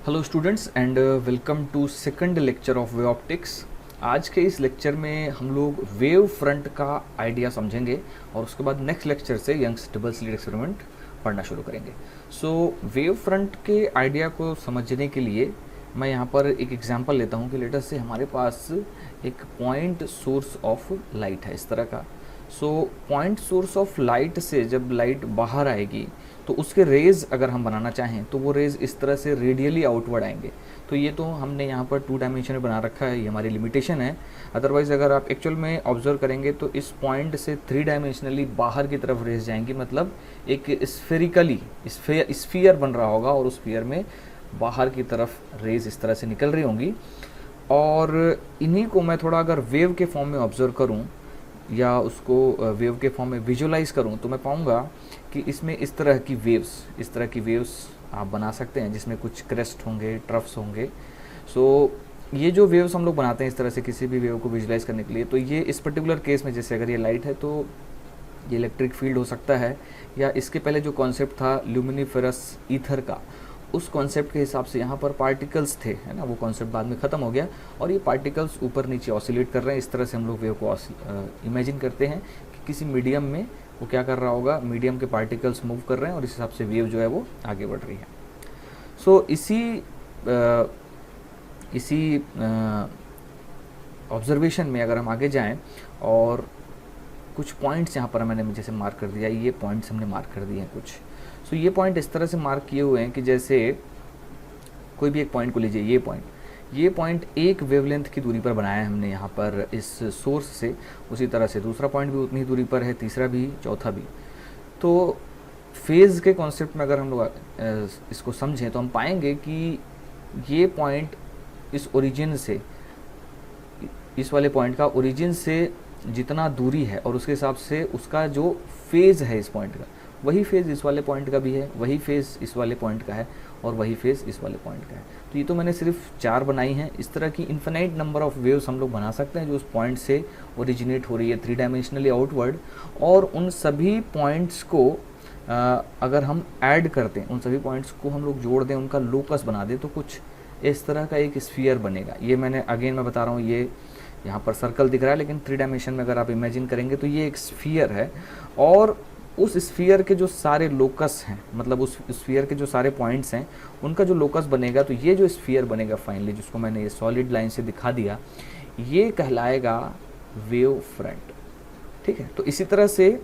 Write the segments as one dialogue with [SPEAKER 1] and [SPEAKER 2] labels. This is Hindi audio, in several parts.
[SPEAKER 1] Hello students and welcome to second lecture of wave optics. आज के इस लेक्चर में हम लोग वेव फ्रंट का आइडिया समझेंगे और उसके बाद नेक्स्ट लेक्चर से यंग्स डबल स्लिट एक्सपेरिमेंट पढ़ना शुरू करेंगे। वेव फ्रंट के आइडिया को समझने के लिए मैं यहाँ पर एक एग्जांपल लेता हूँ कि लेटर से हमारे पास एक पॉइंट सोर्स ऑफ लाइट है इस तरह का। पॉइंट सोर्स ऑफ लाइट से जब लाइट बाहर आएगी तो उसके रेज़ अगर हम बनाना चाहें तो वो रेज़ इस तरह से रेडियली आउटवर्ड आएंगे। तो ये तो हमने यहाँ पर 2 डायमेंशन में बना रखा है, ये हमारी लिमिटेशन है। अदरवाइज़ अगर आप एक्चुअल में ऑब्जर्व करेंगे तो इस पॉइंट से 3 डायमेंशनली बाहर की तरफ रेज़ जाएंगी, मतलब एक स्फेरिकली स्फीयर बन रहा होगा और उस स्फीयर में बाहर की तरफ रेज़ इस तरह से निकल रही होंगी। और इन्हीं को मैं थोड़ा अगर वेव के फॉर्म में ऑब्जर्व करूँ या उसको वेव के फॉर्म में विजुलाइज करूं तो मैं पाऊंगा कि इसमें इस तरह की वेव्स आप बना सकते हैं जिसमें कुछ क्रेस्ट होंगे, ट्रफ्स होंगे। ये जो वेव्स हम लोग बनाते हैं इस तरह से किसी भी वेव को विजुलाइज करने के लिए, तो ये इस पर्टिकुलर केस में जैसे अगर ये लाइट है तो ये इलेक्ट्रिक फील्ड हो सकता है, या इसके पहले जो कॉन्सेप्ट था ल्यूमिनिफेरस ईथर का, उस कॉन्सेप्ट के हिसाब से यहाँ पर पार्टिकल्स थे, है ना। वो कॉन्सेप्ट बाद में ख़त्म हो गया और ये पार्टिकल्स ऊपर नीचे ऑसिलेट कर रहे हैं। इस तरह से हम लोग वेव को इमेजिन करते हैं कि किसी मीडियम में वो क्या कर रहा होगा, मीडियम के पार्टिकल्स मूव कर रहे हैं और इस हिसाब से वेव जो है वो आगे बढ़ रही है। इसी ऑब्जर्वेशन में अगर हम आगे जाएं और कुछ पॉइंट्स यहाँ पर मैंने जैसे मार्क कर दिया, ये पॉइंट्स हमने मार्क कर दिए हैं कुछ। ये पॉइंट इस तरह से मार्क किए हुए हैं कि जैसे कोई भी एक पॉइंट को लीजिए, ये पॉइंट एक वेवलेंथ की दूरी पर बनाया है हमने यहाँ पर इस सोर्स से। उसी तरह से दूसरा पॉइंट भी उतनी ही दूरी पर है, तीसरा भी, चौथा भी। तो फेज़ के कॉन्सेप्ट में अगर हम लोग इसको समझें तो हम पाएंगे कि ये पॉइंट इस ओरिजिन से, इस वाले पॉइंट का ओरिजिन से जितना दूरी है और उसके हिसाब से उसका जो फेज़ है इस पॉइंट का, वही फेज़ इस वाले पॉइंट का भी है, वही फेज़ इस वाले पॉइंट का है और वही फेज़ इस वाले पॉइंट का है। तो ये तो मैंने सिर्फ 4 बनाई हैं। इस तरह की इन्फिनाइट नंबर ऑफ वेव्स हम लोग बना सकते हैं जो उस पॉइंट से ओरिजिनेट हो रही है 3 डायमेंशनली आउटवर्ड। और उन सभी पॉइंट्स को अगर हम ऐड करते हैं, उन सभी पॉइंट्स को हम लोग जोड़ दें, उनका लोकस बना दें, तो कुछ इस तरह का एक स्फीयर बनेगा। ये मैं बता रहा हूँ, ये यहाँ पर सर्कल दिख रहा है, लेकिन 3 डायमेंशन में अगर आप इमेजिन करेंगे तो ये एक स्फीयर है। और उस स्फीयर के जो सारे लोकस हैं, मतलब उस स्फीयर के जो सारे पॉइंट्स हैं, उनका जो लोकस बनेगा, तो ये जो स्फीयर बनेगा फाइनली, जिसको मैंने ये सॉलिड लाइन से दिखा दिया, ये कहलाएगा वेव फ्रंट। ठीक है। तो इसी तरह से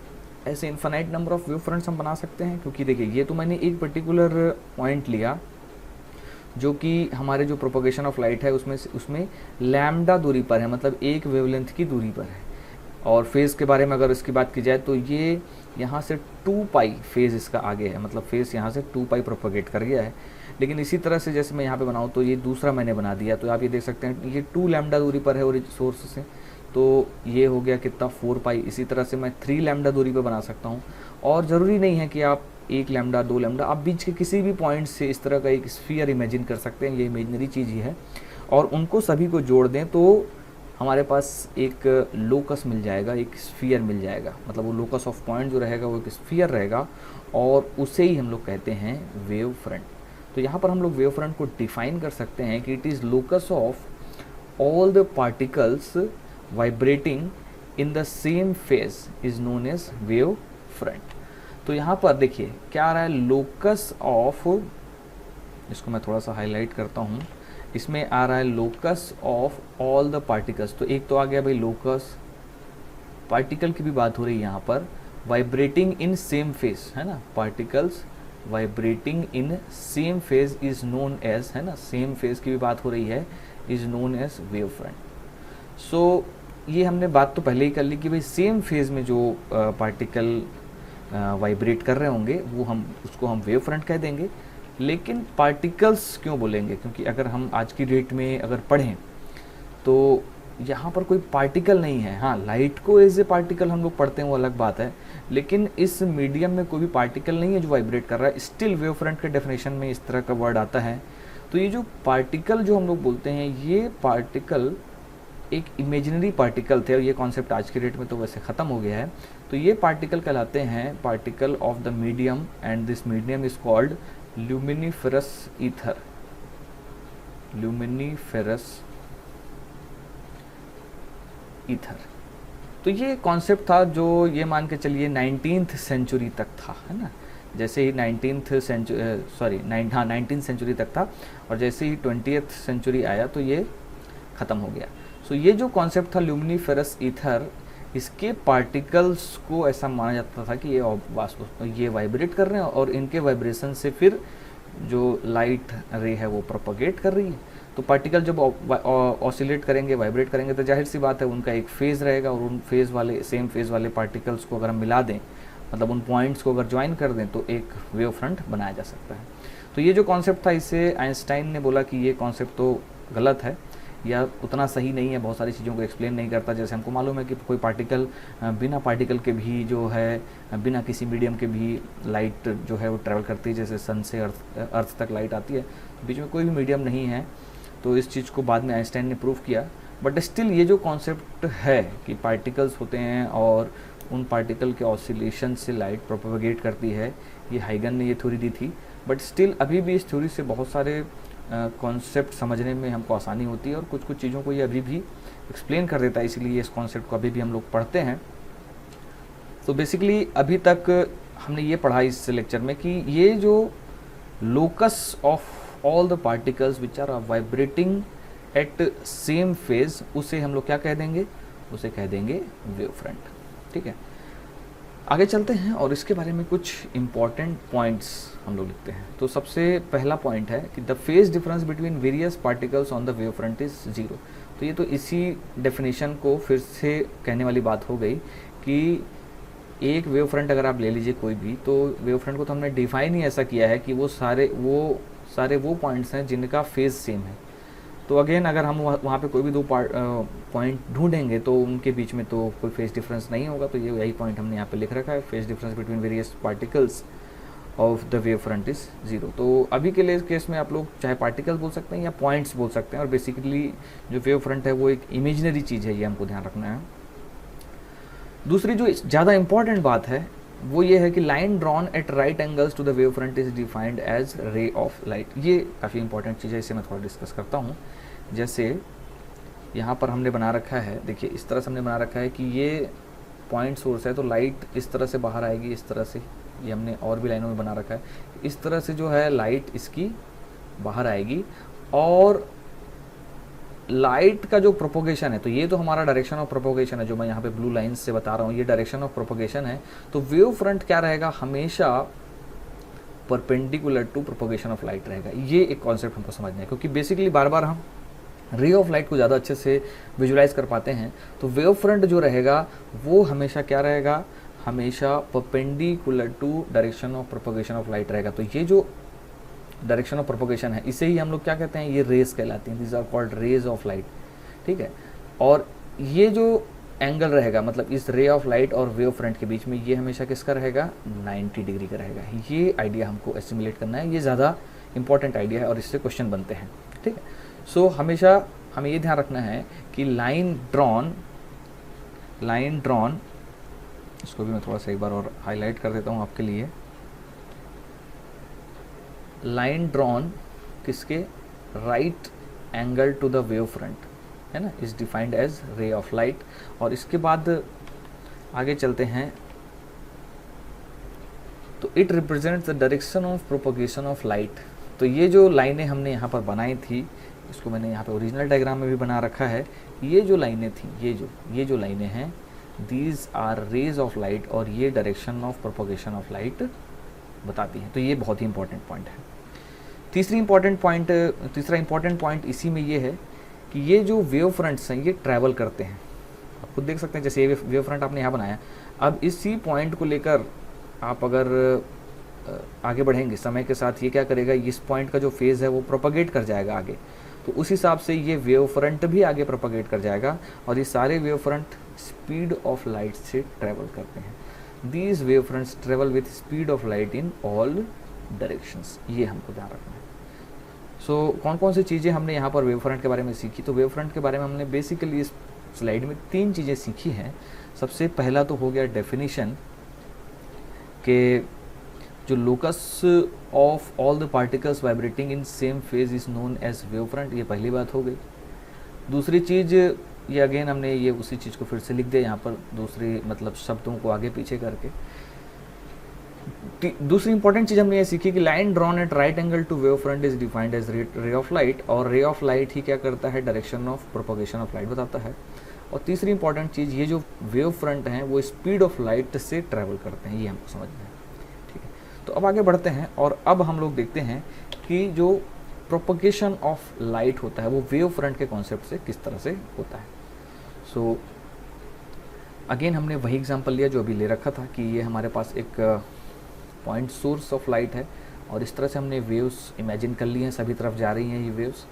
[SPEAKER 1] ऐसे infinite number of wave fronts हम बना सकते हैं, क्योंकि देखिए ये तो मैंने एक पर्टिकुलर पॉइंट लिया जो कि हमारे जो प्रोपगेशन ऑफ लाइट है उसमें लैम्डा दूरी पर है, मतलब एक वेवलेंथ की दूरी पर है। और फेज़ के बारे में अगर इसकी बात की जाए तो ये यहाँ से 2 पाई फेज़ इसका आगे है, मतलब फेज़ यहाँ से 2 पाई प्रोपगेट कर गया है। लेकिन इसी तरह से जैसे मैं यहाँ पे बनाऊँ तो ये दूसरा मैंने बना दिया, तो आप ये देख सकते हैं ये 2 लैम्डा दूरी पर है और सोर्स से, तो ये हो गया कितना, 4 पाई। इसी तरह से मैं 3 लैम्डा दूरी पर बना सकता हूँ। और ज़रूरी नहीं है कि आप 1 लैम्डा 2 लैम्डा, आप बीच के किसी भी पॉइंट से इस तरह का एक स्फीयर इमेजिन कर सकते हैं। ये इमेजनरी चीज़ ही है और उनको सभी को जोड़ दें तो हमारे पास एक लोकस मिल जाएगा, एक स्फीयर मिल जाएगा। मतलब वो लोकस ऑफ पॉइंट जो रहेगा वो एक स्फीयर रहेगा और उसे ही हम लोग कहते हैं वेव फ्रंट। तो यहाँ पर हम लोग वेव फ्रंट को डिफाइन कर सकते हैं कि it is locus of all the particles vibrating in the same phase is known as wave front. तो यहाँ पर देखिए क्या आ रहा है, लोकस ऑफ, इसको मैं थोड़ा सा हाईलाइट करता हूँ, इसमें आ रहा है locus of all the particles. तो एक तो आ गया भाई लोकस, पार्टिकल की भी बात हो रही है यहाँ पर, वाइब्रेटिंग इन सेम फेज, है ना, particles vibrating in same phase is known as, है ना, सेम फेज की भी बात हो रही है, is known as wave front. ये हमने बात तो पहले ही कर ली कि भाई सेम फेज में जो पार्टिकल वाइब्रेट कर रहे होंगे उसको हम वेव फ्रंट कह देंगे। लेकिन पार्टिकल्स क्यों बोलेंगे, क्योंकि अगर हम आज की डेट में अगर पढ़ें तो यहाँ पर कोई पार्टिकल नहीं है। हाँ, लाइट को एज ए पार्टिकल हम लोग पढ़ते हैं, वो अलग बात है, लेकिन इस मीडियम में कोई भी पार्टिकल नहीं है जो वाइब्रेट कर रहा है। स्टिल वेव फ्रंट के डेफिनेशन में इस तरह का वर्ड आता है। तो ये जो पार्टिकल जो हम लोग बोलते हैं, ये पार्टिकल एक इमेजिनरी पार्टिकल थे और ये कॉन्सेप्ट आज की डेट में तो वैसे ख़त्म हो गया है। तो ये पार्टिकल कहलाते हैं particle of the medium and this medium is called luminiferous ether. Luminiferous ether. तो ये कॉन्सेप्ट था जो ये मान के चलिए 19th सेंचुरी तक था, है ना। जैसे ही 19th सेंचुरी तक था और जैसे ही 20th सेंचुरी आया तो ये ख़त्म हो गया। सो ये जो कॉन्सेप्ट था ल्यूमिनीफेरस ईथर, इसके पार्टिकल्स को ऐसा माना जाता था कि ये वाइब्रेट कर रहे हैं और इनके वाइब्रेशन से फिर जो लाइट रे है वो प्रोपगेट कर रही है। तो पार्टिकल जब ऑसिलेट करेंगे, वाइब्रेट करेंगे, तो जाहिर सी बात है उनका एक फेज़ रहेगा और उन सेम फेज़ वाले पार्टिकल्स को अगर हम मिला दें, मतलब उन पॉइंट्स को अगर ज्वाइन कर दें, तो एक वेव फ्रंट बनाया जा सकता है। तो ये जो कॉन्सेप्ट था, इससे आइंस्टाइन ने बोला कि ये कॉन्सेप्ट तो गलत है या उतना सही नहीं है, बहुत सारी चीज़ों को एक्सप्लेन नहीं करता। जैसे हमको मालूम है कि कोई पार्टिकल बिना पार्टिकल के भी जो है, बिना किसी मीडियम के भी लाइट जो है वो ट्रैवल करती है। जैसे सन से अर्थ तक लाइट आती है, बीच में कोई भी मीडियम नहीं है। तो इस चीज़ को बाद में आइंस्टाइन ने प्रूव किया। बट स्टिल ये जो कॉन्सेप्ट है कि पार्टिकल्स होते हैं और उन पार्टिकल के ऑसिलेशन से लाइट प्रोपगेट करती है, ये हाइगन ने ये थ्योरी दी थी। बट स्टिल अभी भी इस थ्योरी से बहुत सारे कॉन्सेप्ट समझने में हमको आसानी होती है और कुछ चीज़ों को ये अभी भी एक्सप्लेन कर देता है, इसीलिए इस कॉन्सेप्ट को अभी भी हम लोग पढ़ते हैं। तो बेसिकली अभी तक हमने ये पढ़ा इस लेक्चर में कि ये जो locus of all the particles which are vibrating at same phase, उसे हम लोग क्या कह देंगे, उसे कह देंगे वेव फ्रंट। ठीक है, आगे चलते हैं और इसके बारे में कुछ इम्पॉर्टेंट पॉइंट्स हम लोग लिखते हैं। तो सबसे पहला पॉइंट है कि the phase difference between various particles on the wave front is zero. तो ये तो इसी डेफिनेशन को फिर से कहने वाली बात हो गई कि एक वेव फ्रंट अगर आप ले लीजिए कोई भी, तो वेव फ्रंट को तो हमने डिफाइन ही ऐसा किया है कि वो सारे वो पॉइंट्स हैं जिनका फेज सेम है। तो अगेन अगर हम वहाँ पे कोई भी दो पॉइंट ढूंढेंगे तो उनके बीच में तो कोई फेज डिफरेंस नहीं होगा। तो ये यही पॉइंट हमने यहाँ पे लिख रखा है, phase difference between various particles of the wave front is zero. तो अभी के लिए इस केस में आप लोग चाहे पार्टिकल्स बोल सकते हैं या पॉइंट्स बोल सकते हैं। और बेसिकली जो वेव फ्रंट है वो एक इमेजिनरी चीज़ है, ये हमको ध्यान रखना है। दूसरी जो ज़्यादा इंपॉर्टेंट बात है वो ये है कि line drawn at right angles to the wave front is defined as ray of light. ये काफ़ी इंपॉर्टेंट चीज़ है, इसे मैं थोड़ा डिस्कस करता हूँ। जैसे यहाँ पर हमने बना रखा है, देखिए इस तरह से हमने बना रखा है कि ये पॉइंट सोर्स है, तो लाइट इस तरह से बाहर आएगी, इस तरह से। ये हमने और भी लाइनों में बना रखा है, इस तरह से जो है लाइट इसकी बाहर आएगी। और लाइट का जो प्रोपोगेशन है, तो ये तो हमारा डायरेक्शन ऑफ प्रोपोगेशन है, जो मैं यहाँ पे ब्लू लाइन से बता रहा हूँ, ये डायरेक्शन ऑफ प्रोपोगेशन है। तो वेव फ्रंट क्या रहेगा, हमेशा perpendicular to propagation of light रहेगा। ये एक कॉन्सेप्ट हमको समझना है, क्योंकि बेसिकली बार बार हम रे ऑफ लाइट को ज़्यादा अच्छे से विजुलाइज कर पाते हैं। तो वेव फ्रंट जो रहेगा वो हमेशा क्या रहेगा, हमेशा perpendicular to direction of propagation of light रहेगा। तो ये जो डायरेक्शन ऑफ प्रोपोगेशन है, इसे ही हम लोग क्या कहते हैं, ये रेज कहलाती हैं, this are called rays of light. ठीक है, और ये जो एंगल रहेगा, मतलब इस रे ऑफ लाइट और वेव फ्रंट के बीच में, ये हमेशा किसका रहेगा, 90 डिग्री का रहेगा। ये आइडिया हमको एस्टिमेट करना है, ये ज़्यादा इंपॉर्टेंट आइडिया है और इससे क्वेश्चन बनते हैं। ठीक है, सो हमेशा हमें ये ध्यान रखना है कि लाइन ड्रॉन, इसको भी मैं थोड़ा सा एक बार और हाईलाइट कर देता हूँ आपके लिए। लाइन ड्रॉन किसके, right angle to the wave front, है ना, is defined as ray of light. और इसके बाद आगे चलते हैं, तो it represents the direction of propagation of light. तो ये जो लाइनें हमने यहाँ पर बनाई थी, इसको मैंने यहाँ पे ओरिजिनल डायग्राम में भी बना रखा है। ये जो लाइनें थी, ये जो लाइनें हैं, these are rays of light, और ये direction of propagation of light बताती हैं। तो ये बहुत ही इंपॉर्टेंट पॉइंट है। तीसरा इंपॉर्टेंट पॉइंट इसी में ये है कि ये जो वेव फ्रंट्स हैं ये ट्रैवल करते हैं। आप खुद देख सकते हैं, जैसे ये वेव फ्रंट आपने यहाँ बनाया, अब इसी पॉइंट को लेकर आप अगर आगे बढ़ेंगे समय के साथ, ये क्या करेगा, इस पॉइंट का जो फेज़ है वो प्रोपगेट कर जाएगा आगे। तो उस हिसाब से ये वेव फ्रंट भी आगे प्रोपगेट कर जाएगा, और ये सारे wave front speed of light से ट्रैवल करते हैं। These wave fronts travel with speed of light in all directions। ये हमको ध्यान रखना है। कौन कौन सी चीज़ें हमने यहाँ पर वेव फ्रंट के बारे में सीखी, तो वेव फ्रंट के बारे में हमने बेसिकली इस स्लाइड में 3 चीज़ें सीखी हैं। सबसे पहला तो हो गया डेफिनेशन के जो locus of all the particles vibrating in same phase is known as wave front, ये पहली बात हो गई। दूसरी चीज़ ये अगेन हमने ये उसी चीज़ को फिर से लिख दिया यहाँ पर दूसरे मतलब शब्दों को आगे पीछे करके। दूसरी इंपॉर्टेंट चीज़ हमने ये सीखी कि line drawn at right angle to wave front is defined as ray of light, और रे ऑफ लाइट ही क्या करता है, direction of propagation of light बताता है। और तीसरी इंपॉर्टेंट चीज़, ये जो वेव फ्रंट हैं वो स्पीड ऑफ लाइट से ट्रैवल करते हैं, ये हमको समझना है। ठीक है, तो अब आगे बढ़ते हैं और अब हम लोग देखते हैं कि जो प्रोपोगेशन ऑफ लाइट होता है वो वेव फ्रंट के कॉन्सेप्ट से किस तरह से होता है। सो अगेन हमने वही एग्जांपल लिया जो अभी ले रखा था कि ये हमारे पास एक पॉइंट सोर्स ऑफ लाइट है और इस तरह से हमने वेव्स इमेजिन कर लिए हैं, सभी तरफ जा रही हैं ये वेव्स,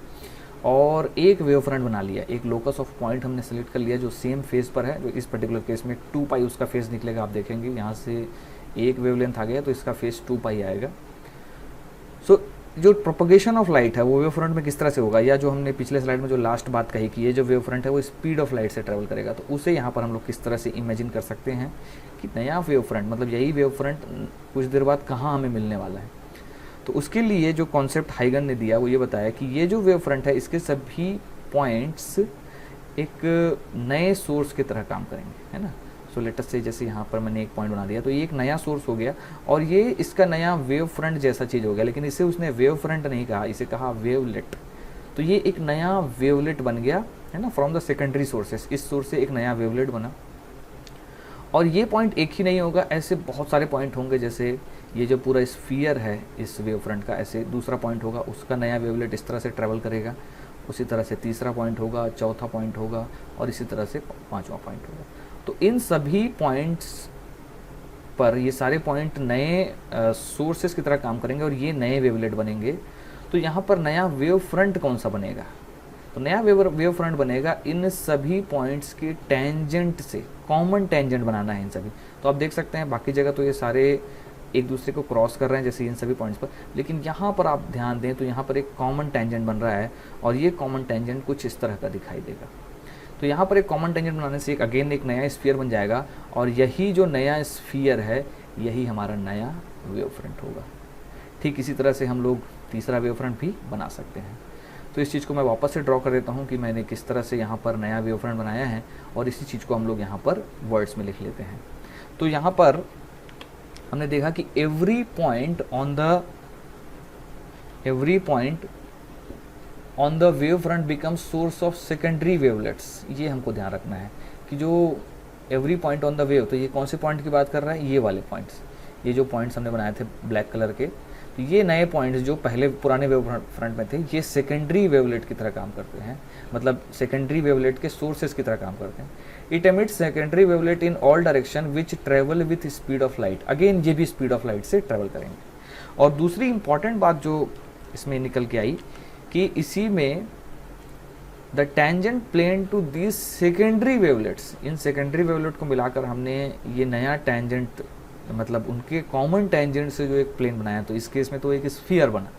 [SPEAKER 1] और एक वेव फ्रंट बना लिया, एक लोकस ऑफ पॉइंट हमने सेलेक्ट कर लिया जो सेम फेज पर है। जो इस पर्टिकुलर केस में 2 पाई उसका फेज निकलेगा, आप देखेंगे यहाँ से एक वेवलेंथ आ गया तो इसका फेज 2 पाई आएगा। सो जो प्रोपगेशन ऑफ लाइट है वो वेव फ्रंट में किस तरह से होगा, या जो हमने पिछले स्लाइड में जो लास्ट बात कही कि ये जो वेव फ्रंट है वो स्पीड ऑफ लाइट से ट्रैवल करेगा, तो उसे यहाँ पर हम लोग किस तरह से इमेजिन कर सकते हैं कि नया वेव फ्रंट मतलब यही वेव फ्रंट कुछ देर बाद कहाँ हमें मिलने वाला है। तो उसके लिए जो कॉन्सेप्ट हाइगन ने दिया वो ये बताया कि ये जो वेव फ्रंट है इसके सभी पॉइंट्स एक नए सोर्स की तरह काम करेंगे, है ना। सो लेट अस से जैसे यहाँ पर मैंने एक पॉइंट बना दिया तो ये एक नया सोर्स हो गया और ये इसका नया वेव फ्रंट जैसा चीज़ हो गया, लेकिन इसे उसने वेव फ्रंट नहीं कहा, इसे कहा वेवलेट। तो ये एक नया वेवलेट बन गया, है ना, फ्रॉम द सेकेंडरी सोर्सेस। इस सोर्स से एक नया वेवलेट बना और ये पॉइंट एक ही नहीं होगा, ऐसे बहुत सारे पॉइंट होंगे। जैसे ये जो पूरा स्फीयर है इस वेव फ्रंट का, ऐसे दूसरा पॉइंट होगा, उसका नया वेवलेट इस तरह से ट्रैवल करेगा, उसी तरह से तीसरा पॉइंट होगा, चौथा पॉइंट होगा और इसी तरह से पांचवा पॉइंट होगा। तो इन सभी पॉइंट्स पर ये सारे पॉइंट नए सोर्सेस की तरह काम करेंगे और ये नए वेवलेट बनेंगे। तो यहाँ पर नया वेव फ्रंट कौन सा बनेगा, तो नया वेव फ्रंट बनेगा इन सभी पॉइंट्स के टेंजेंट से, कॉमन टेंजेंट बनाना है इन सभी। तो आप देख सकते हैं बाकी जगह तो ये सारे एक दूसरे को क्रॉस कर रहे हैं जैसे इन सभी पॉइंट्स पर, लेकिन यहाँ पर आप ध्यान दें तो यहाँ पर एक कॉमन टेंजेंट बन रहा है और ये कॉमन टेंजेंट कुछ इस तरह का दिखाई देगा। तो यहाँ पर एक कॉमन टेंजेंट बनाने से एक नया स्फीयर बन जाएगा और यही जो नया स्फीयर है यही हमारा नया वेव फ्रंट होगा। ठीक इसी तरह से हम लोग तीसरा वेव फ्रंट भी बना सकते हैं। तो इस चीज़ को मैं वापस से ड्रॉ कर देता हूँ कि मैंने किस तरह से यहाँ पर नया वेव फ्रंट बनाया है और इसी चीज़ को हम लोग यहाँ पर वर्ड्स में लिख लेते हैं। तो यहाँ पर हमने देखा कि every point on the wave front becomes source of secondary wavelets. ये हमको ध्यान रखना है कि जो every point on the wave, तो ये कौन से पॉइंट की बात कर रहा है, ये वाले पॉइंट्स, ये जो पॉइंट्स हमने बनाए थे ब्लैक कलर के, तो ये नए पॉइंट्स जो पहले पुराने वेव फ्रंट में थे ये सेकेंडरी वेवलेट की तरह काम करते हैं, मतलब सेकेंडरी वेवलेट के सोर्सेज की तरह काम करते हैं। It emits secondary wavelet in all direction which travel with speed of light. Again ये भी स्पीड ऑफ लाइट से ट्रेवल करेंगे। और दूसरी इंपॉर्टेंट बात जो इसमें निकल के आई कि इसी में the tangent plane to this secondary wavelets, इन सेकेंडरी वेवलेट को मिलाकर हमने ये नया टेंजेंट मतलब उनके कॉमन टेंजेंट से जो एक प्लेन बनाया, तो इस केस में तो एक स्फीयर बना।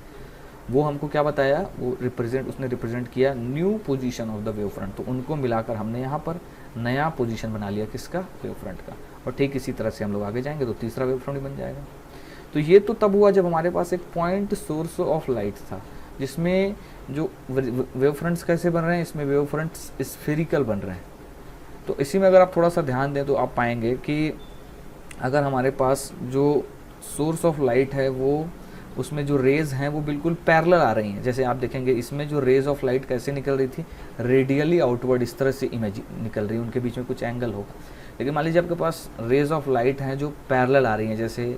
[SPEAKER 1] वो हमको क्या बताया, वो उसने रिप्रेजेंट किया new position of the wave front. तो उनको मिलाकर हमने यहाँ पर नया पोजीशन बना लिया किसका, वेव फ्रंट का। और ठीक इसी तरह से हम लोग आगे जाएंगे तो तीसरा वेव फ्रंट बन जाएगा। तो ये तो तब हुआ जब हमारे पास एक पॉइंट सोर्स ऑफ लाइट था, जिसमें जो वेव फ्रंट्स कैसे बन रहे हैं, इसमें वेव फ्रंट्स स्फेरिकल बन रहे हैं। तो इसी में अगर आप थोड़ा सा ध्यान दें तो आप पाएंगे कि अगर हमारे पास जो सोर्स ऑफ लाइट है वो उसमें जो रेज़ हैं वो बिल्कुल पैरेलल आ रही हैं। जैसे आप देखेंगे इसमें जो रेज़ ऑफ लाइट कैसे निकल रही थी, रेडियली आउटवर्ड इस तरह से इमेज निकल रही है, उनके बीच में कुछ एंगल होगा। लेकिन मान लीजिए आपके पास रेज़ ऑफ लाइट हैं जो पैरेलल आ रही हैं, जैसे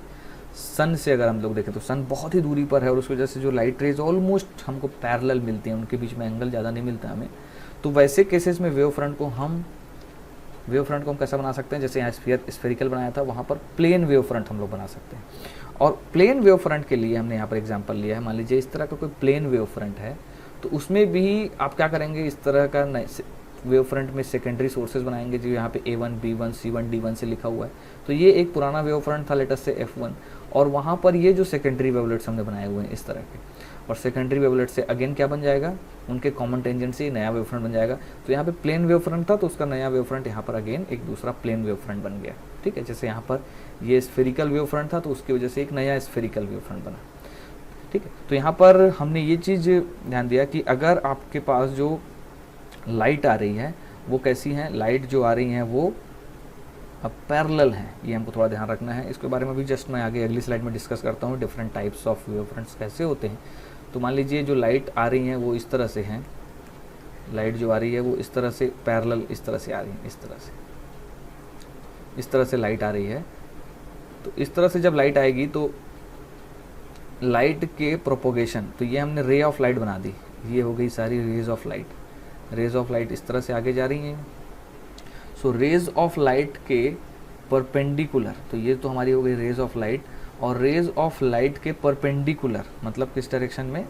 [SPEAKER 1] सन से अगर हम लोग देखें तो सन बहुत ही दूरी पर है और उसकी वजह से जो लाइट रेज ऑलमोस्ट हमको पैरेलल मिलती हैं, उनके बीच में एंगल ज़्यादा नहीं मिलता हमें। तो वैसे केसेस में वेव फ्रंट को हम कैसा बना सकते हैं, जैसे यहाँ स्फेरिकल बनाया था वहाँ पर प्लेन वेव फ्रंट हम लोग बना सकते हैं। और प्लेन वेव फ्रंट के लिए हमने यहाँ पर एग्जांपल लिया है। मान लीजिए इस तरह का कोई प्लेन वेव फ्रंट है तो उसमें भी आप क्या करेंगे, इस तरह का वेव फ्रंट में सेकेंडरी सोर्सेज बनाएंगे जो यहाँ पे A1, B1, C1, D1 से लिखा हुआ है। तो ये एक पुराना वेव फ्रंट था लेट अस से F1, और वहाँ पर ये जो सेकेंडरी वेवलेट्स हमने बनाए हुए हैं इस तरह के, और सेकेंडरी वेवलेट से अगेन क्या बन जाएगा, उनके कॉमन टेंजेंट से नया वेव फ्रंट बन जाएगा। तो यहाँ पे प्लेन वेव फ्रंट था तो उसका नया वेव फ्रंट यहाँ पर अगेन एक दूसरा प्लेन वेव फ्रंट बन गया। ठीक है, जैसे यहाँ पर ये स्फेरिकल वेव फ्रंट था तो उसकी वजह से एक नया स्फेरिकल वेव फ्रंट बना। ठीक है, तो यहाँ पर हमने ये चीज़ ध्यान दिया कि अगर आपके पास जो लाइट आ रही है वो कैसी है, लाइट जो आ रही हैं वो अब पैरेलल हैं, ये हमको थोड़ा ध्यान रखना है। इसके बारे में भी जस्ट मैं आगे अगली स्लाइड में डिस्कस करता हूँ, different types of wave fronts कैसे होते हैं। तो मान लीजिए जो लाइट आ रही हैं वो इस तरह से हैं, लाइट जो आ रही है वो इस तरह से पैरेलल इस तरह से आ रही है, इस तरह से लाइट आ रही है। तो इस तरह से जब लाइट आएगी तो लाइट के प्रोपोगेशन, तो ये हमने रे ऑफ लाइट बना दी, ये हो गई सारी rays of light. Rays of light इस तरह से आगे जा रही हैं। सो रेज ऑफ लाइट के परपेंडिकुलर, तो ये तो हमारी हो गई रेज ऑफ लाइट, और रेज ऑफ लाइट के परपेंडिकुलर मतलब किस डायरेक्शन में,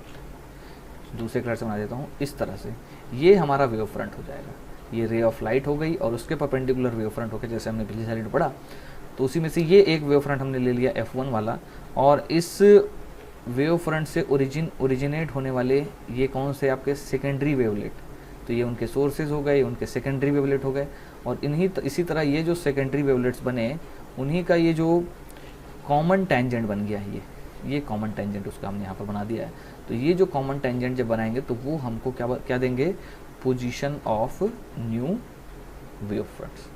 [SPEAKER 1] दूसरे कलर से बना देता हूँ, इस तरह से ये हमारा वेव फ्रंट हो जाएगा। ये रे ऑफ लाइट हो गई और उसके परपेंडिकुलर वेव फ्रंट हो गया, जैसे हमने पिछली स्लाइड में पढ़ा। तो उसी में से ये एक वेव फ्रंट हमने ले लिया F1 वाला, और इस वेव फ्रंट से ओरिजिनेट होने वाले ये कौन से आपके सेकेंडरी वेवलेट, तो ये उनके सोर्सेज हो गए, उनके सेकेंडरी वेवलेट हो गए। और इसी तरह ये जो सेकेंडरी वेवलेट्स बने उन्हीं का ये जो कॉमन टेंजेंट बन गया है, ये कॉमन टेंजेंट उसका हमने यहाँ पर बना दिया है। तो ये जो कॉमन टेंजेंट जब बनाएंगे तो वो हमको क्या देंगे, position of new wave fronts.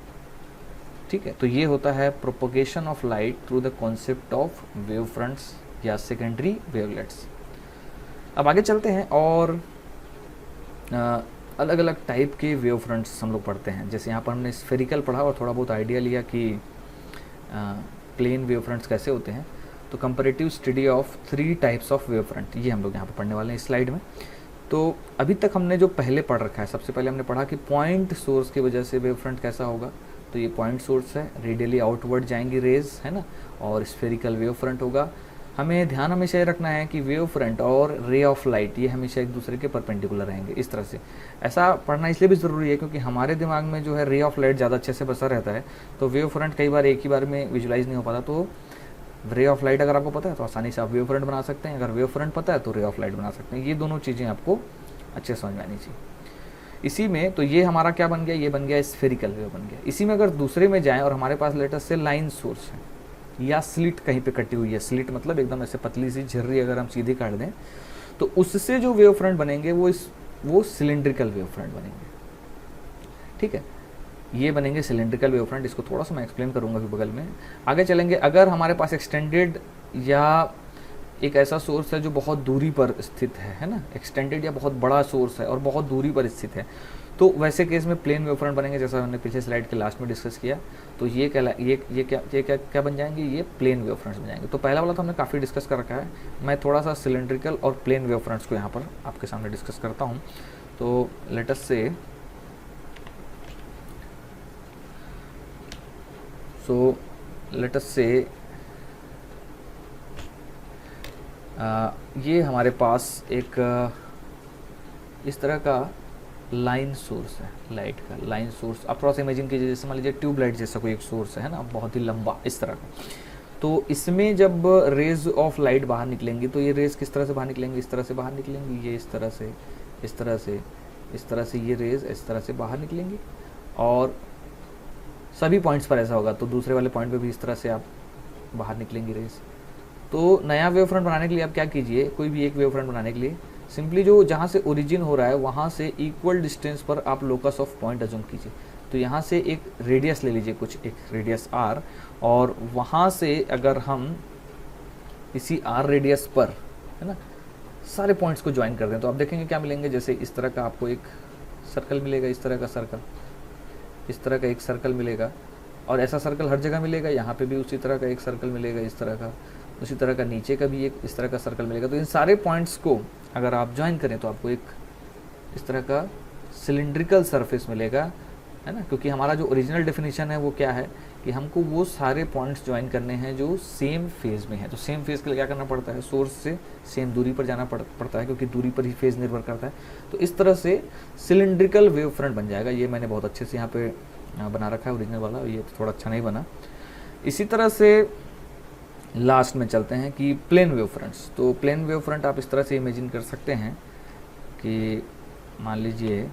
[SPEAKER 1] ठीक है, तो ये होता है propagation of light through the concept of wave fronts या सेकेंडरी वेवलेट्स। अब आगे चलते हैं और अलग अलग टाइप के वेव फ्रंट्स हम लोग पढ़ते हैं। जैसे यहाँ पर हमने स्फेरिकल पढ़ा और थोड़ा बहुत आइडिया लिया कि प्लेन वेव फ्रंट्स कैसे होते हैं। तो comparative study of 3 types of wave front, ये हम लोग यहाँ पर पढ़ने वाले हैं इस स्लाइड में। तो अभी तक हमने जो पहले पढ़ रखा है, सबसे पहले हमने पढ़ा कि पॉइंट सोर्स की वजह से वेव फ्रंट कैसा होगा। तो ये पॉइंट सोर्स है, रेडियली आउटवर्ड जाएंगी रेज, है ना, और स्फेरिकल वेव फ्रंट होगा। हमें ध्यान हमेशा ये रखना है कि वेव फ्रंट और रे ऑफ लाइट ये हमेशा एक दूसरे के परपेंडिकुलर रहेंगे इस तरह से। ऐसा पढ़ना इसलिए भी ज़रूरी है क्योंकि हमारे दिमाग में जो है रे ऑफ लाइट ज़्यादा अच्छे से बसा रहता है, तो वेव फ्रंट कई बार एक ही बार में विजुलाइज नहीं हो पाता। तो रे ऑफ लाइट अगर आपको पता है तो आसानी से आप वेव फ्रंट बना सकते हैं, अगर वेव फ्रंट पता है तो रे ऑफ लाइट बना सकते हैं। ये दोनों चीज़ें आपको अच्छे समझ में आनी चाहिए। इसी में तो ये हमारा क्या बन गया, ये बन गया स्फेरिकल वेव बन गया। इसी में अगर दूसरे में जाएँ और हमारे पास लेटर से लाइन सोर्स है या स्लिट कहीं पे कटी हुई है, स्लिट मतलब एकदम ऐसे पतली सी झर्री अगर हम सीधी काट दें तो उससे जो वेव फ्रंट बनेंगे वो सिलेंड्रिकल वेव फ्रंट बनेंगे। ठीक है, ये बनेंगे सिलेंड्रिकल वेव फ्रंट। इसको थोड़ा सा मैं एक्सप्लेन करूंगा फिर बगल में आगे चलेंगे। अगर हमारे पास एक्सटेंडेड या एक ऐसा सोर्स है जो बहुत दूरी पर स्थित है ना, एक्सटेंडेड या बहुत बड़ा सोर्स है और बहुत दूरी पर स्थित है, तो वैसे केस में प्लेन वेव फ्रंट बनेंगे, जैसा हमने पिछले स्लाइड के लास्ट में डिस्कस किया। तो ये क्या बन जाएंगे, ये प्लेन वेव फ्रंट्स बन जाएंगे। तो पहला वाला तो हमने काफ़ी डिस्कस कर रखा है, मैं थोड़ा सा सिलेंड्रिकल और प्लेन वेव फ्रंट्स को यहाँ पर आपके सामने डिस्कस करता हूँ। तो लेट अस से ये हमारे पास एक इस तरह का लाइन सोर्स है, लाइट का लाइन सोर्स। आप थोड़ा सा इमेजिन कीजिए, जैसे मान लीजिए ट्यूबलाइट जैसा कोई एक सोर्स है ना, बहुत ही लंबा इस तरह का। तो इसमें जब रेज ऑफ लाइट बाहर निकलेंगी तो ये रेज किस तरह से बाहर निकलेंगी, इस तरह से बाहर निकलेंगी, ये इस तरह से इस तरह से इस तरह से ये रेज इस तरह से बाहर निकलेंगी। और सभी पॉइंट्स पर ऐसा होगा, तो दूसरे वाले पॉइंट पे भी इस तरह से आप बाहर निकलेंगी रेज। तो नया वेव फ्रंट बनाने के लिए आप क्या कीजिए, कोई भी एक वेव फ्रंट बनाने के लिए सिंपली जो जहाँ से ओरिजिन हो रहा है वहाँ से इक्वल डिस्टेंस पर आप लोकस ऑफ पॉइंट अज्यूम कीजिए। तो यहाँ से एक रेडियस ले लीजिए, कुछ एक रेडियस r, और वहाँ से अगर हम इसी r रेडियस पर, है ना, सारे पॉइंट्स को ज्वाइन कर दें तो आप देखेंगे क्या मिलेंगे। जैसे इस तरह का आपको एक सर्कल मिलेगा, इस तरह का सर्कल, इस तरह का एक सर्कल मिलेगा, और ऐसा सर्कल हर जगह मिलेगा। यहाँ पे भी उसी तरह का एक सर्कल मिलेगा, इस तरह का, उसी तरह का नीचे का भी एक इस तरह का सर्कल मिलेगा। तो इन सारे पॉइंट्स को अगर आप ज्वाइन करें तो आपको एक इस तरह का सिलिंड्रिकल सरफेस मिलेगा, है ना, क्योंकि हमारा जो ओरिजिनल डेफिनेशन है वो क्या है कि हमको वो सारे पॉइंट्स ज्वाइन करने हैं जो सेम फेज में है। तो सेम फेज के लिए क्या करना पड़ता है, सोर्स से सेम दूरी पर जाना पड़ता है, क्योंकि दूरी पर ही फेज निर्भर करता है। तो इस तरह से सिलिंड्रिकल वेव फ्रंट बन जाएगा। ये मैंने बहुत अच्छे से यहाँ पे बना रखा है ओरिजिनल वाला, ये थोड़ा अच्छा नहीं बना। इसी तरह से लास्ट में चलते हैं कि प्लेन वेव फ्रंट्स। तो प्लेन वेव फ्रंट आप इस तरह से इमेजिन कर सकते हैं कि मान लीजिए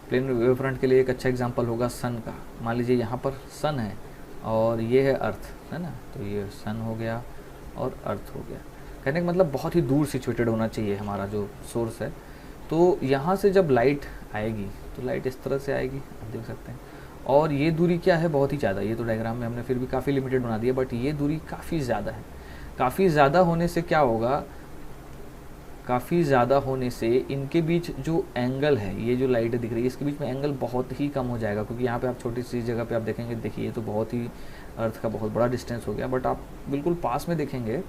[SPEAKER 1] प्लेन वेव फ्रंट के लिए एक अच्छा एग्जांपल होगा सन का। मान लीजिए यहाँ पर सन है और ये है अर्थ, है ना, तो ये सन हो गया और अर्थ हो गया। कहने का मतलब बहुत ही दूर सिचुएटेड होना चाहिए हमारा जो सोर्स है। तो यहाँ से जब लाइट आएगी तो लाइट इस तरह से आएगी, आप देख सकते हैं। और ये दूरी क्या है, बहुत ही ज़्यादा, ये तो डायग्राम में हमने फिर भी काफ़ी लिमिटेड बना दिया, बट ये दूरी काफ़ी ज़्यादा है। काफ़ी ज़्यादा होने से क्या होगा, काफ़ी ज़्यादा होने से इनके बीच जो एंगल है, ये जो लाइट दिख रही है इसके बीच में एंगल बहुत ही कम हो जाएगा, क्योंकि यहाँ पे आप छोटी सी जगह पे आप देखेंगे, देखिए ये तो बहुत ही अर्थ का बहुत बड़ा डिस्टेंस हो गया, बट आप बिल्कुल पास में देखेंगे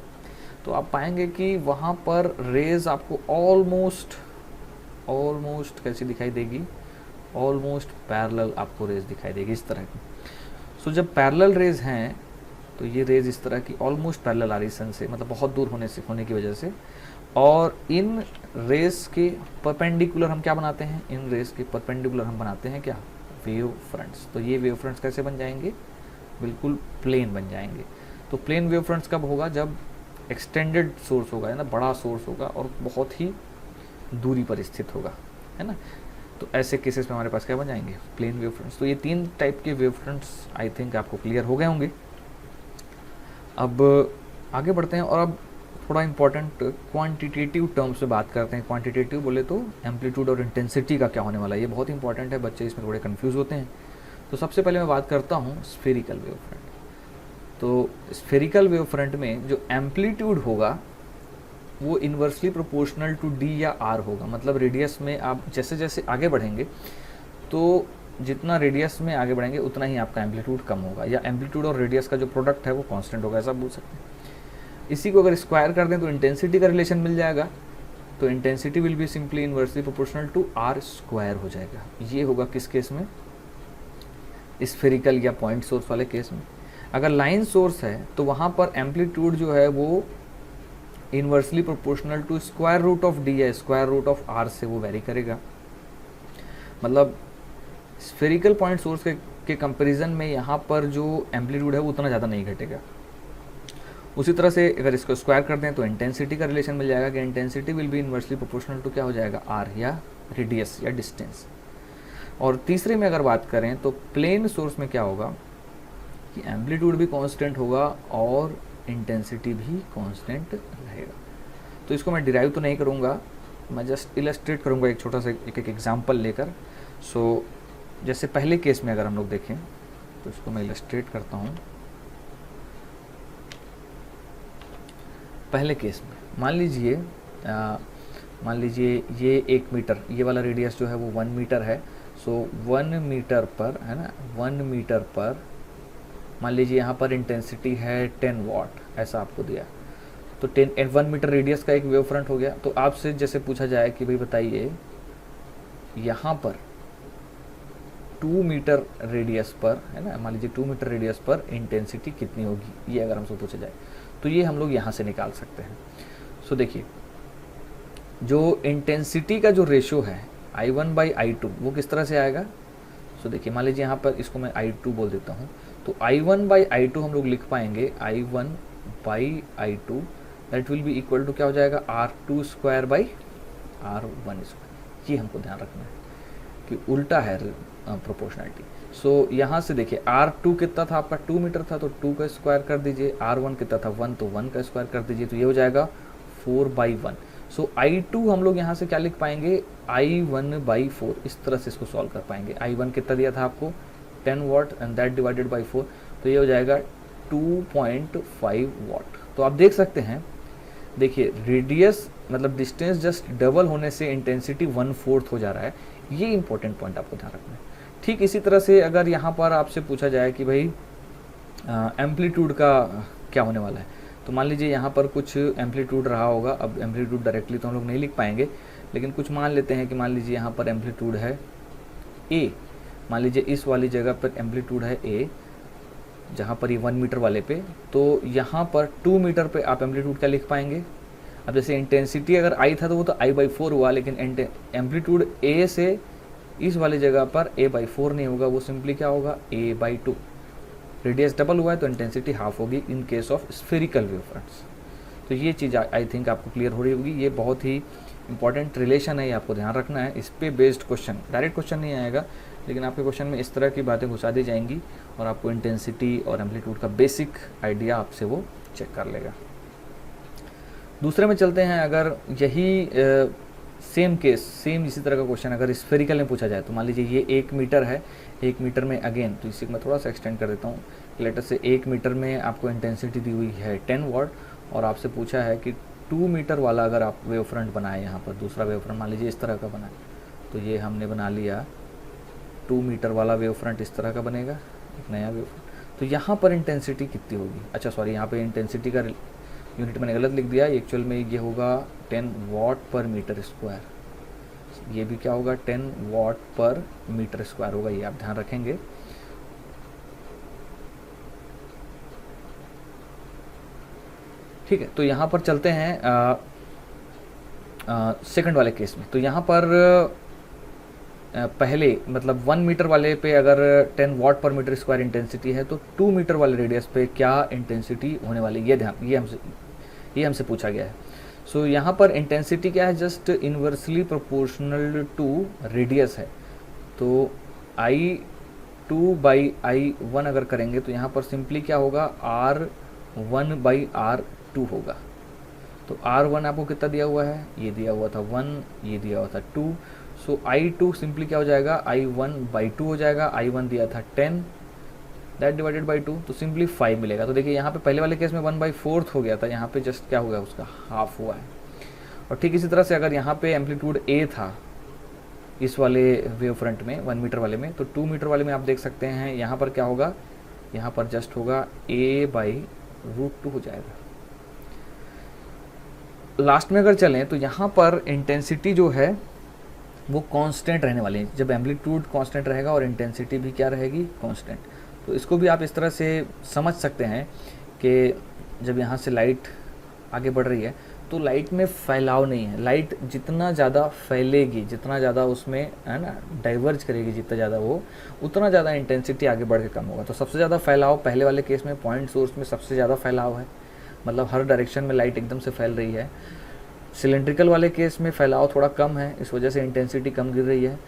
[SPEAKER 1] तो आप पाएंगे कि वहाँ पर रेज आपको ऑलमोस्ट कैसी दिखाई देगी, ऑलमोस्ट पैरेलल आपको रेज दिखाई देगी इस तरह की। सो जब पैरेलल रेज हैं तो ये रेज इस तरह की ऑलमोस्ट पैरेलल आ रही सन से, मतलब बहुत दूर होने की वजह से। और इन रेस के परपेंडिकुलर हम क्या बनाते हैं, इन रेस के परपेंडिकुलर हम बनाते हैं क्या, वेव फ्रंट्स। तो ये वेव फ्रंट्स कैसे बन जाएंगे, बिल्कुल प्लेन बन जाएंगे। तो प्लेन वेव फ्रंट्स कब होगा, जब एक्सटेंडेड सोर्स होगा, है ना, बड़ा सोर्स होगा और बहुत ही दूरी पर स्थित होगा, है ना। तो ऐसे केसेस में हमारे पास क्या बन जाएंगे, प्लेन वेव फ्रंट्स। तो ये 3 टाइप के वेव फ्रंट्स आई थिंक आपको क्लियर हो गए होंगे। अब आगे बढ़ते हैं और अब थोड़ा इंपॉर्टेंट क्वांटिटेटिव टर्म्स में बात करते हैं। क्वांटिटेटिव बोले तो एम्पलीट्यूड और इंटेंसिटी का क्या होने वाला है, ये बहुत इंपॉर्टेंट है, बच्चे इसमें थोड़े कंफ्यूज होते हैं। तो सबसे पहले मैं बात करता हूँ स्फेरिकल वेव फ्रंट। तो स्फेरिकल वेव फ्रंट में जो एम्पलीट्यूड होगा वो इन्वर्सली प्रोपोर्शनल टू डी या आर होगा। मतलब रेडियस में आप जैसे जैसे आगे बढ़ेंगे तो जितना रेडियस में आगे बढ़ेंगे उतना ही आपका एम्पलीट्यूड कम होगा, या एम्पलीट्यूड और रेडियस का जो प्रोडक्ट है वो कांस्टेंट होगा, ऐसा बोल सकते हैं। इसी को अगर स्क्वायर कर दें तो इंटेंसिटी का रिलेशन मिल जाएगा। तो intensity will be simply inversely proportional to r square हो जाएगा। ये होगा किस केस में, स्फेरिकल या पॉइंट सोर्स वाले केस में। अगर लाइन सोर्स है तो वहाँ पर एम्पलीट्यूड जो है वो inversely proportional to square root of d या स्क्वायर रूट ऑफ आर से वो वेरी करेगा। मतलब स्फेरिकल पॉइंट सोर्स के कंपैरिजन में यहाँ पर जो एम्पलीट्यूड है वो उतना ज़्यादा नहीं घटेगा। उसी तरह से अगर इसको स्क्वायर कर दें तो इंटेंसिटी का रिलेशन मिल जाएगा कि intensity will be inversely proportional to क्या हो जाएगा, आर या रेडियस या डिस्टेंस। और तीसरे में अगर बात करें तो प्लेन सोर्स में क्या होगा कि एम्पलीट्यूड भी कांस्टेंट होगा और इंटेंसिटी भी कांस्टेंट रहेगा। तो इसको मैं डिराइव तो नहीं करूँगा, मैं जस्ट इलस्ट्रेट करूँगा एक छोटा सा एक एग्जाम्पल लेकर। सो जैसे पहले केस में अगर हम लोग देखें तो इसको मैं इलस्ट्रेट करता हूँ। पहले केस में मान लीजिए ये 1 मीटर, ये वाला रेडियस जो है वो 1 मीटर है। सो 1 मीटर पर, है ना, 1 मीटर पर मान लीजिए यहाँ पर इंटेंसिटी है 10 वाट, ऐसा आपको दिया। तो 1 मीटर रेडियस का एक वेव फ्रंट हो गया। तो आपसे जैसे पूछा जाए कि भाई बताइए यहाँ पर 2 मीटर रेडियस पर, है ना, मान लीजिए 2 मीटर रेडियस पर इंटेंसिटी कितनी होगी, ये अगर हमसे पूछा जाए तो ये हम लोग यहाँ से निकाल सकते हैं। सो देखिए जो इंटेंसिटी का जो रेशियो है I1/I2 वो किस तरह से आएगा। सो देखिए मान लीजिए यहाँ पर इसको मैं I2 बोल देता हूँ। तो I1/I2 हम लोग लिख पाएंगे I1/I2 that will be equal to क्या हो जाएगा, R2 square by R1 square. ये हमको ध्यान रखना है कि उल्टा है प्रोपोर्शनलिटी। सो यहाँ से देखिए R2 कितना था आपका, 2 मीटर था, तो 2 का स्क्वायर कर दीजिए। R1 कितना था 1, तो 1 का स्क्वायर कर दीजिए, तो ये हो जाएगा 4/1। सो I2 हम लोग यहाँ से क्या लिख पाएंगे, I1/4। इस तरह से इसको सॉल्व कर पाएंगे। I1 कितना दिया था आपको 10 वाट एंड दैट डिवाइडेड बाई 4, तो ये हो जाएगा 2.5 वाट। तो आप देख सकते हैं, देखिए रेडियस मतलब डिस्टेंस जस्ट डबल होने से इंटेंसिटी 1/4 हो जा रहा है। ये इंपॉर्टेंट पॉइंट आपको ध्यान रखना है। ठीक इसी तरह से अगर यहाँ पर आपसे पूछा जाए कि भाई एम्पलीट्यूड का क्या होने वाला है, तो मान लीजिए यहाँ पर कुछ एम्पलीट्यूड रहा होगा। अब एम्पलीट्यूड डायरेक्टली तो हम लोग नहीं लिख पाएंगे, लेकिन कुछ मान लेते हैं कि मान लीजिए यहाँ पर एम्पलीट्यूड है A। मान लीजिए इस वाली जगह पर एम्पलीट्यूड है A, जहाँ पर ये 1 मीटर वाले पे, तो यहाँ पर 2 मीटर पे आप एम्पलीट्यूड क्या लिख पाएंगे। अब जैसे इंटेंसिटी अगर I था तो वो तो I/4 हुआ, लेकिन एम्पलीट्यूड A से इस वाली जगह पर A/4 नहीं होगा, वो सिंपली क्या होगा A/2। रेडियस डबल हुआ है तो इंटेंसिटी हाफ होगी in case of spherical wave fronts. तो ये चीज़ आई थिंक आपको क्लियर हो रही होगी। ये बहुत ही इंपॉर्टेंट रिलेशन है, ये आपको ध्यान रखना है। इस पे बेस्ड क्वेश्चन, डायरेक्ट क्वेश्चन नहीं आएगा, लेकिन आपके क्वेश्चन में इस तरह की बातें घुसा दी जाएंगी और आपको इंटेंसिटी और एम्पलीट्यूड का बेसिक आइडिया आपसे वो चेक कर लेगा। दूसरे में चलते हैं। अगर यही सेम केस, सेम इसी तरह का क्वेश्चन अगर स्फेरिकल में पूछा जाए, तो मान लीजिए ये 1 मीटर है, 1 मीटर में अगेन, तो इसी को मैं थोड़ा सा एक्सटेंड कर देता हूँ। लेटर से 1 मीटर में आपको इंटेंसिटी दी हुई है 10 वाट और आपसे पूछा है कि 2 मीटर वाला अगर आप वेव फ्रंट बनाए, यहाँ पर दूसरा वेव फ्रंट मान लीजिए इस तरह का बनाए, तो ये हमने बना लिया 2 मीटर वाला वेव फ्रंट, इस तरह का बनेगा एक नया वेव फ्रंट। तो यहाँ पर इंटेंसिटी कितनी होगी? अच्छा सॉरी, यहाँ पे इंटेंसिटी का यूनिट मैंने गलत लिख दिया, एक्चुअल में ये होगा 10 वाट पर मीटर स्क्वायर। ये भी क्या होगा? 10 वाट पर मीटर स्क्वायर होगा, ये आप ध्यान रखेंगे। ठीक है, तो यहाँ पर चलते हैं सेकंड वाले केस में। तो यहाँ पर पहले मतलब 1 मीटर वाले पे अगर 10 वाट पर मीटर स्क्वायर इंटेंसिटी है, तो 2 मीटर वाले रेडियस पे क्या इंटेंसिटी होने वाली, ये हमसे पूछा गया है। सो यहाँ पर इंटेंसिटी क्या है? Just inversely proportional to radius है। तो I2/I1 अगर करेंगे तो यहाँ पर सिंपली क्या होगा? R1/R2 होगा। तो R1 आपको कितना दिया हुआ है? ये दिया हुआ था 1, ये दिया हुआ था 2। सो I2 सिंपली क्या हो जाएगा? I1/2 हो जाएगा। I1 दिया था 10, दैट डिवाइडेड बाई 2, तो सिंपली 5 मिलेगा। तो देखिए यहाँ पे पहले वाले केस में 1/4 हो गया था, यहाँ पे जस्ट क्या हो गया? उसका हाफ हुआ है। और ठीक इसी तरह से अगर यहाँ पे एम्पलीट्यूड A था इस वाले वेव फ्रंट में 1 मीटर वाले में, तो 2 मीटर वाले में आप देख सकते हैं यहाँ पर क्या होगा? यहाँ पर जस्ट होगा A/√2 हो जाएगा। लास्ट में अगर चलें तो यहाँ पर इंटेंसिटी जो है वो कांस्टेंट रहने वाली है। जब एम्पलीट्यूड कांस्टेंट रहेगा और इंटेंसिटी भी क्या रहेगी? कांस्टेंट। तो इसको भी आप इस तरह से समझ सकते हैं कि जब यहाँ से लाइट आगे बढ़ रही है तो लाइट में फैलाव नहीं है। लाइट जितना ज़्यादा फैलेगी, जितना ज़्यादा उसमें है ना डाइवर्ज करेगी, जितना ज़्यादा वो, उतना ज़्यादा इंटेंसिटी आगे बढ़ के कम होगा। तो सबसे ज़्यादा फैलाव पहले वाले केस में पॉइंट सोर्स में सबसे ज़्यादा फैलाव है, मतलब हर डायरेक्शन में लाइट एकदम से फैल रही है। सिलेंड्रिकल वाले केस में फैलाव थोड़ा कम है, इस वजह से इंटेंसिटी कम गिर रही है।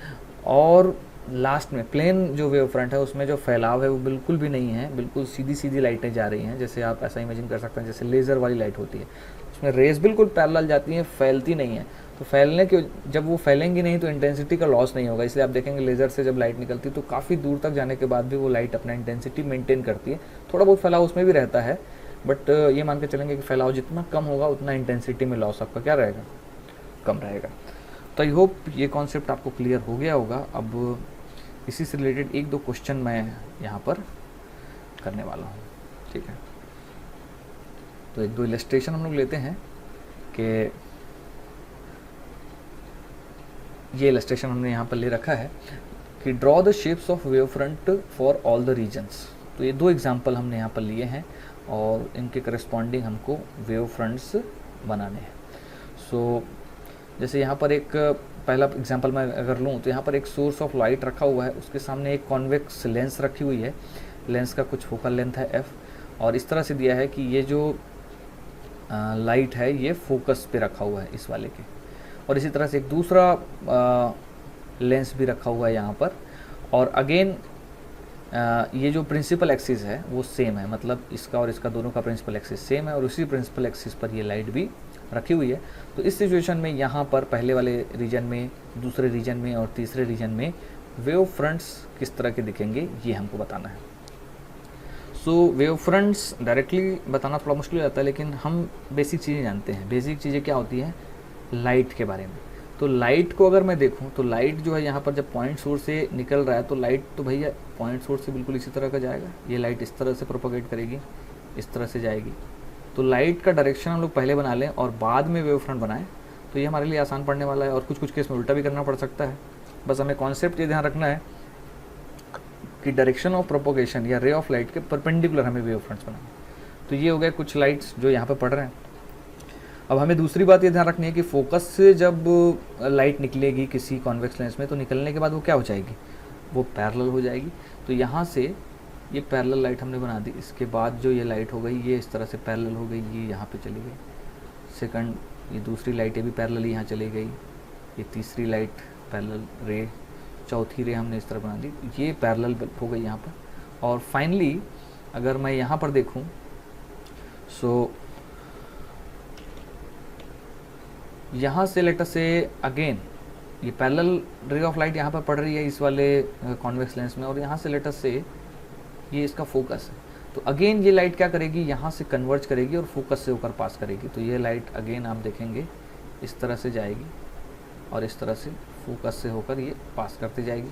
[SPEAKER 1] और लास्ट में प्लेन जो वेव फ्रंट है उसमें जो फैलाव है वो बिल्कुल भी नहीं है, बिल्कुल सीधी सीधी लाइटें जा रही हैं। जैसे आप ऐसा इमेजिन कर सकते हैं जैसे लेज़र वाली लाइट होती है, उसमें रेस बिल्कुल पैरेलल जाती हैं, फैलती नहीं है। तो फैलने के जब वो फैलेंगी नहीं तो इंटेंसिटी का लॉस नहीं होगा। इसलिए आप देखेंगे लेज़र से जब लाइट निकलती है तो काफ़ी दूर तक जाने के बाद भी वो लाइट अपना इंटेंसिटी मेंटेन करती है। थोड़ा बहुत फैलाव उसमें भी रहता है, बट ये मान के चलेंगे कि फैलाव जितना कम होगा उतना इंटेंसिटी में लॉस आपका क्या रहेगा? कम रहेगा। तो आई होप ये कॉन्सेप्ट आपको क्लियर हो गया होगा। अब इसी से रिलेटेड 1-2 क्वेश्चन मैं यहाँ पर करने वाला हूँ, ठीक है। तो 1-2 इलस्ट्रेशन हम लोग लेते हैं कि ये इलस्ट्रेशन हमने यहाँ पर ले रखा है कि draw the shapes of wave front for all the regions. तो ये 2 एग्जाम्पल हमने यहाँ पर लिए हैं और इनके करस्पॉन्डिंग हमको वेव फ्रंट्स बनाने हैं। सो जैसे यहाँ पर एक पहला एग्जांपल मैं अगर लूँ तो यहाँ पर एक सोर्स ऑफ लाइट रखा हुआ है, उसके सामने एक कॉन्वेक्स लेंस रखी हुई है, लेंस का कुछ फोकल लेंथ है f, और इस तरह से दिया है कि ये जो लाइट है ये फोकस पे रखा हुआ है इस वाले के, और इसी तरह से एक दूसरा लेंस भी रखा हुआ है यहाँ पर। और अगेन ये जो प्रिंसिपल एक्सिस है वो सेम है, मतलब इसका और इसका दोनों का प्रिंसिपल एक्सिस सेम है और उसी प्रिंसिपल एक्सिस पर ये लाइट भी रखी हुई है। तो इस सिचुएशन में यहाँ पर पहले वाले रीजन में, दूसरे रीजन में और तीसरे रीजन में वेव फ्रंट्स किस तरह के दिखेंगे ये हमको बताना है। सो वेव फ्रंट्स डायरेक्टली बताना थोड़ा मुश्किल हो जाता है, लेकिन हम बेसिक चीज़ें जानते हैं। बेसिक चीज़ें क्या होती है? लाइट के बारे में। तो लाइट को अगर मैं देखूँ तो लाइट जो है यहाँ पर जब पॉइंट सोर्स से निकल रहा है तो लाइट तो भैया पॉइंट सोर्स से बिल्कुल इसी तरह का जाएगा। ये लाइट इस तरह से प्रोपोगेट करेगी, इस तरह से जाएगी। तो लाइट का डायरेक्शन हम लोग पहले बना लें और बाद में वेव फ्रंट बनाएं तो ये हमारे लिए आसान पड़ने वाला है, और कुछ कुछ केस में उल्टा भी करना पड़ सकता है। बस हमें कॉन्सेप्ट ये ध्यान रखना है कि डायरेक्शन ऑफ प्रोपोगेशन या रे ऑफ लाइट के परपेंडिकुलर हमें वेव फ्रंट्स बनाना। तो ये हो गए कुछ लाइट्स जो यहाँ पे पड़ रहे हैं। अब हमें दूसरी बात ये ध्यान रखनी है कि फोकस से जब लाइट निकलेगी किसी कॉन्वेक्स लेंस में तो निकलने के बाद वो क्या हो जाएगी? वो पैरेलल हो जाएगी। तो यहाँ से ये पैरेलल लाइट हमने बना दी। इसके बाद जो ये लाइट हो गई ये इस तरह से पैरेलल हो गई, ये यहाँ पे चली गई। सेकंड, ये दूसरी लाइट ये भी पैरेलल यहाँ चली गई। ये तीसरी लाइट पैरेलल रे, चौथी रे हमने इस तरह बना दी, ये पैरेलल हो गई यहाँ पर। और फाइनली अगर मैं यहाँ पर देखूँ सो यहाँ से लेटर से अगेन ये पैरेलल रे ऑफ लाइट यहाँ पर पड़ रही है इस वाले कॉन्वेक्स लेंस में, और यहाँ से लेटर से ये इसका फोकस है। तो अगेन ये लाइट क्या करेगी, यहाँ से कन्वर्ज करेगी और फोकस से होकर पास करेगी। तो ये लाइट अगेन आप देखेंगे इस तरह से जाएगी और इस तरह से फोकस से होकर ये पास करते जाएगी।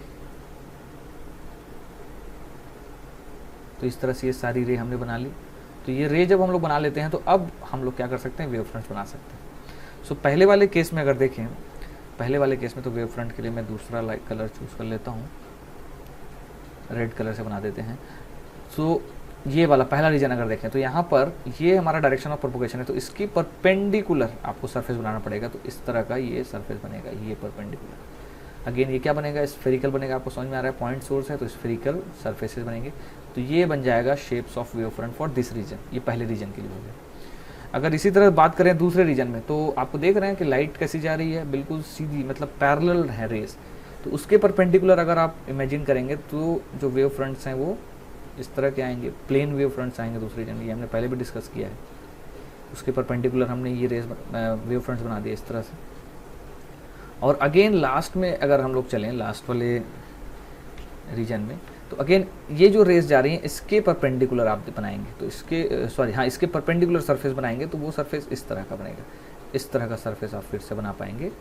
[SPEAKER 1] तो इस तरह से ये सारी रे हमने बना ली। तो ये रे जब हम लोग बना लेते हैं तो अब हम लोग क्या कर सकते हैं, वेव फ्रंट्स बना सकते हैं। सो पहले वाले केस में अगर देखें, पहले वाले केस में तो वेव फ्रंट के लिए मैं दूसरा लाइट कलर चूज़ कर लेता हूँ, रेड कलर से बना देते हैं। सो ये वाला पहला रीजन अगर देखें तो यहाँ पर ये हमारा डायरेक्शन ऑफ प्रोपोगेशन है, तो इसकी परपेंडिकुलर आपको सरफेस बनाना पड़ेगा। तो इस तरह का ये सरफेस बनेगा, ये परपेंडिकुलर। अगेन ये क्या बनेगा, स्फेरिकल बनेगा। आपको समझ में आ रहा है, पॉइंट सोर्स है तो स्फेरिकल सरफेसेस बनेंगे। तो ये बन जाएगा shapes of wave front for this region. ये पहले रीजन के लिए हो गया। अगर इसी तरह बात करें दूसरे रीजन में, तो आपको देख रहे हैं कि लाइट कैसी जा रही है, बिल्कुल सीधी, मतलब पैरेलल है रेस। तो उसके परपेंडिकुलर अगर आप इमेजिन करेंगे तो जो वेव फ्रंट्स हैं वो इस तरह के आएंगे, प्लेन वेव फ्रंट्स आएंगे दूसरे रीजन। ये हमने पहले भी डिस्कस किया है। उसके परपेंडिकुलर हमने ये रेस वेव फ्रंट्स बना दिए इस तरह से। और अगेन लास्ट में अगर हम लोग चलें, लास्ट वाले रीजन में, तो अगेन ये जो रेस जा रही हैं इसके परपेंडिकुलर आप बनाएंगे, तो इसके इसके परपेंडिकुलर सरफेस बनाएंगे तो वो सरफेस इस तरह का बनेगा। इस तरह का सरफेस आप फिर से बना पाएंगे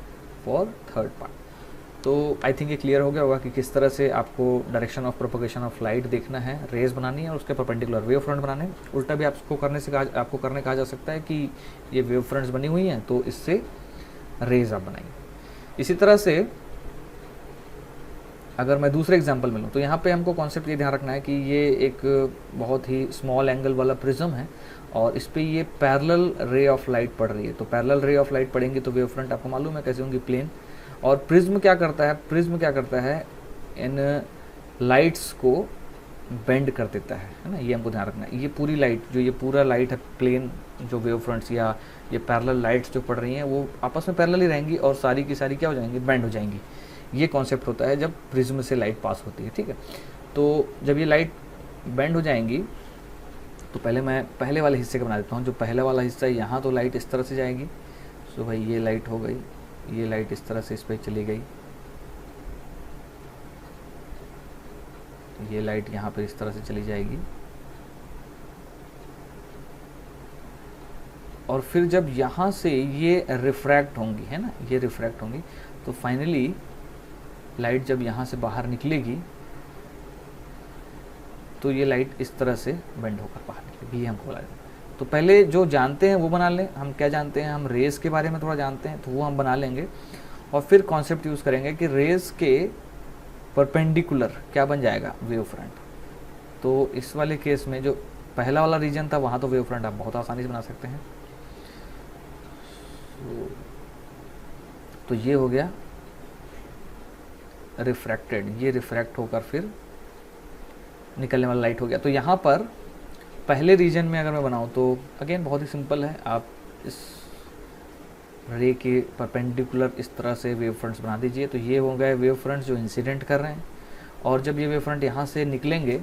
[SPEAKER 1] फॉर थर्ड पार्ट। तो आई थिंक ये क्लियर हो गया होगा कि किस तरह से आपको direction of propagation of light देखना है, रेस बनानी है और उसके परपेंडिकुलर वेव फ्रंट बनाने हैं। उल्टा भी आपको करने कहा जा सकता है कि ये वेव फ्रंट्स बनी हुई हैं तो इससे रेज आप बनाएंगे। इसी तरह से अगर मैं दूसरे एग्जांपल में लूँ तो यहाँ पे हमको कॉन्सेप्ट ये ध्यान रखना है कि ये एक बहुत ही स्मॉल एंगल वाला प्रिज्म है और इस पर ये पैरेलल रे ऑफ लाइट पड़ रही है। तो पैरेलल रे ऑफ लाइट पड़ेंगी तो वेव फ्रंट आपको मालूम है कैसे होंगी, प्लेन। और प्रिज्म क्या करता है, इन लाइट्स को बेंड कर देता है ना, ये हमको ध्यान रखना है। ये पूरी लाइट, जो ये पूरा लाइट है प्लेन, जो वेव फ्रंट्स या ये पैरेलल लाइट्स जो पड़ रही हैं वो आपस में पैरेलल ही रहेंगी और सारी की सारी क्या हो जाएंगी, बेंड हो जाएंगी। ये कॉन्सेप्ट होता है जब प्रिज्म से लाइट पास होती है, ठीक है। तो जब ये लाइट बेंड हो जाएंगी तो पहले मैं पहले वाले हिस्से का बना देता हूँ। जो पहले वाला हिस्सा है यहाँ तो लाइट इस तरह से जाएगी। सो भाई ये लाइट हो गई, ये लाइट इस तरह से इस पर चली गई, ये लाइट यहाँ पर इस तरह से चली जाएगी। और फिर जब यहाँ से ये रिफ्रैक्ट होंगी, है ना, ये रिफ्रैक्ट होंगी, तो फाइनली लाइट जब यहाँ से बाहर निकलेगी तो ये लाइट इस तरह से बेंड होकर बाहर निकलेगी। ये हमको बोला जाता है। तो पहले जो जानते हैं वो बना लें। हम क्या जानते हैं, हम रेस के बारे में थोड़ा जानते हैं तो वो हम बना लेंगे और फिर कॉन्सेप्ट यूज़ करेंगे कि रेस के परपेंडिकुलर क्या बन जाएगा, वेव फ्रंट। तो इस वाले केस में जो पहला वाला रीजन था वहाँ तो वेव फ्रंट आप बहुत आसानी से बना सकते हैं। तो ये हो गया रिफ्रैक्टेड, ये रिफ्रैक्ट होकर फिर निकलने वाला लाइट हो गया। तो यहाँ पर पहले रीजन में अगर मैं बनाऊँ तो अगेन बहुत ही सिंपल है, आप इस रे के परपेंडिकुलर इस तरह से वेव फ्रंट्स बना दीजिए। तो ये हो गए वेव फ्रंट्स जो इंसिडेंट कर रहे हैं, और जब ये वेव फ्रंट यहाँ से निकलेंगे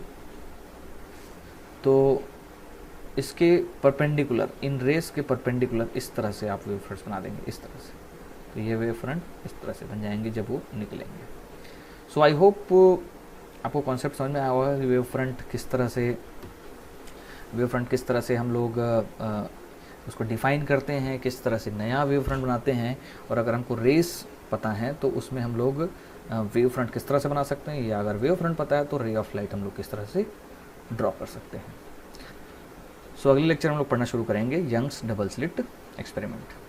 [SPEAKER 1] तो इसके परपेंडिकुलर, इन रेस के परपेंडिकुलर इस तरह से आप वेव फ्रंट्स बना देंगे, इस तरह से। तो ये वेव फ्रंट इस तरह से बन जाएंगे जब वो निकलेंगे। सो आई होप आपको कॉन्सेप्ट समझ में आया होगा कि वेव फ्रंट किस तरह से हम लोग उसको डिफ़ाइन करते हैं, किस तरह से नया वेव फ्रंट बनाते हैं। और अगर हमको रेस पता है तो उसमें हम लोग वेव फ्रंट किस तरह से बना सकते हैं, या अगर वेव फ्रंट पता है तो रे ऑफ लाइट हम लोग किस तरह से ड्रॉ कर सकते हैं। सो अगले लेक्चर हम लोग पढ़ना शुरू करेंगे यंग्स डबल स्लिट एक्सपेरिमेंट।